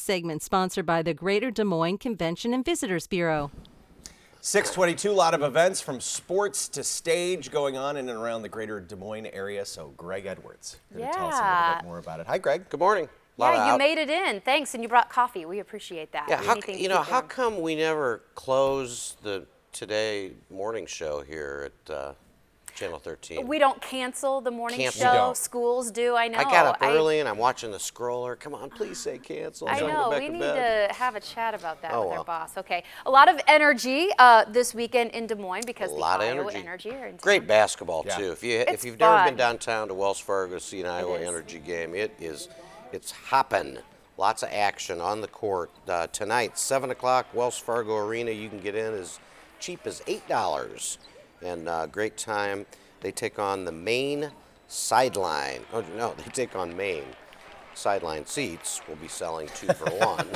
segment sponsored by the Greater Des Moines Convention and Visitors Bureau. 622, a lot of events from sports to stage going on in and around the Greater Des Moines area. So Greg Edwards going to tell us a little bit more about it. Hi, Greg. Good morning. Yeah, you made it in. Thanks, and you brought coffee. We appreciate that. Yeah, how come we never close the Today morning show here at Channel 13? We don't cancel the morning show. Schools do, I know. I got up early and I'm watching the scroller. Come on, please say cancel. I know. We need to have a chat about that with our boss. Okay. A lot of energy this weekend in Des Moines because the Iowa Energy are in town. Great basketball, too. If you've never been downtown to Wells Fargo to see an Iowa Energy game, it's hopping. Lots of action on the court. Tonight, 7 o'clock, Wells Fargo Arena. You can get in as cheap as $8. And great time. They take on the Maine sideline. Oh, no, they take on Maine. Sideline seats will be selling 2 for 1.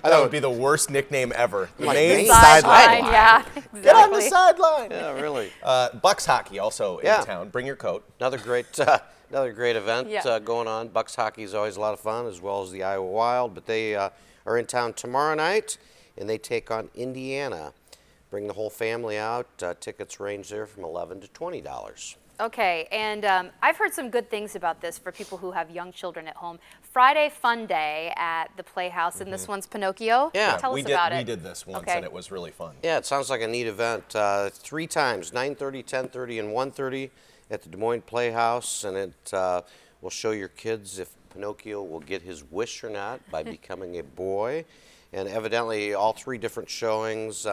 That would be the worst nickname ever. Maine sideline. Yeah, exactly. Get on the sideline. Yeah, really. Bucks hockey also in town. Bring your coat. Another great event going on. Bucks hockey is always a lot of fun, as well as the Iowa Wild. But they are in town tomorrow night, and they take on Indiana. Bring the whole family out. Tickets range there from $11 to $20. Okay, and I've heard some good things about this for people who have young children at home. Friday Fun Day at the Playhouse, and this one's Pinocchio. Yeah, tell us about it. We did this once, and it was really fun. Yeah, it sounds like a neat event. 3 times, 9:30, 10:30, and 1:30 at the Des Moines Playhouse, and it will show your kids if Pinocchio will get his wish or not by becoming a boy. And evidently, all 3 different showings.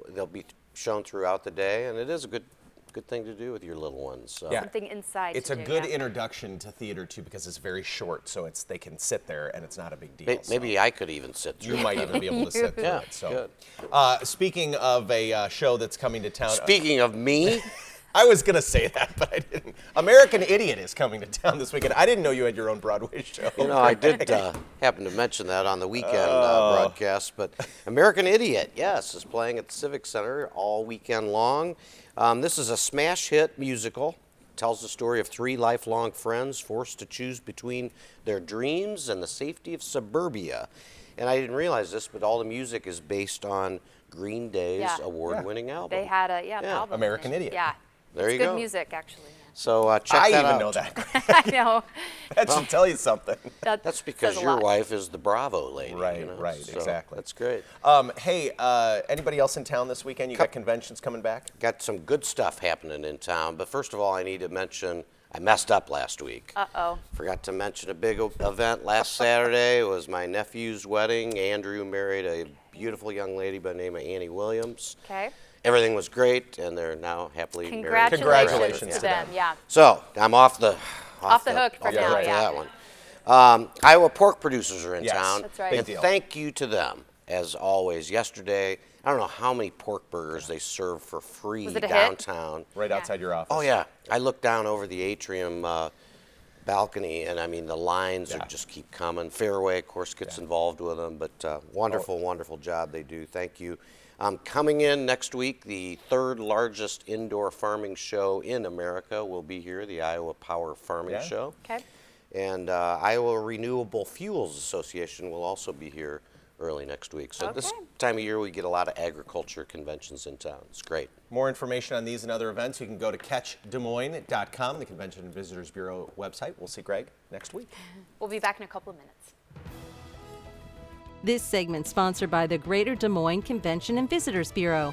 They'll be shown throughout the day, and it is a good thing to do with your little ones. So. Yeah. Something inside. It's a good introduction to theater too because it's very short, so they can sit there and it's not a big deal. Maybe I could even sit through. You might even be able to sit through it. So, good. Speaking of a show that's coming to town. Speaking of me. I was going to say that, but I didn't. American Idiot is coming to town this weekend. I didn't know you had your own Broadway show. You know, I did happen to mention that on the weekend broadcast, but American Idiot, yes, is playing at the Civic Center all weekend long. This is a smash hit musical. Tells the story of 3 lifelong friends forced to choose between their dreams and the safety of suburbia. And I didn't realize this, but all the music is based on Green Day's award-winning album. They had a album. American Idiot. Yeah. There you go. It's go. good music, actually. So check that out. I even know that. I know. That should tell you something. That's because your wife is the Bravo lady. Right, you know? so exactly. That's great. Hey, anybody else in town this weekend? You got conventions coming back? Got some good stuff happening in town, but first of all, I need to mention I messed up last week. Uh-oh. Forgot to mention a big event last Saturday. It was my nephew's wedding. Andrew married a beautiful young lady by the name of Annie Williams. Okay. Everything was great, and they're now happily married. Congratulations to them. Yeah. So I'm off the hook for now. That one. Iowa pork producers are in town. That's right. And thank you to them, as always. Yesterday, I don't know how many pork burgers they served for free downtown. Right outside your office. Oh, yeah. I looked down over the atrium balcony, and I mean, the lines just keep coming. Fairway, of course, gets involved with them, but wonderful job they do. Thank you. Coming in next week, the 3rd largest indoor farming show in America will be here, the Iowa Power Farming Show. Okay. And Iowa Renewable Fuels Association will also be here early next week. So this time of year, we get a lot of agriculture conventions in town. It's great. More information on these and other events, you can go to catchdesmoines.com, the Convention and Visitors Bureau website. We'll see Greg next week. We'll be back in a couple of minutes. This segment sponsored by the Greater Des Moines Convention and Visitors Bureau.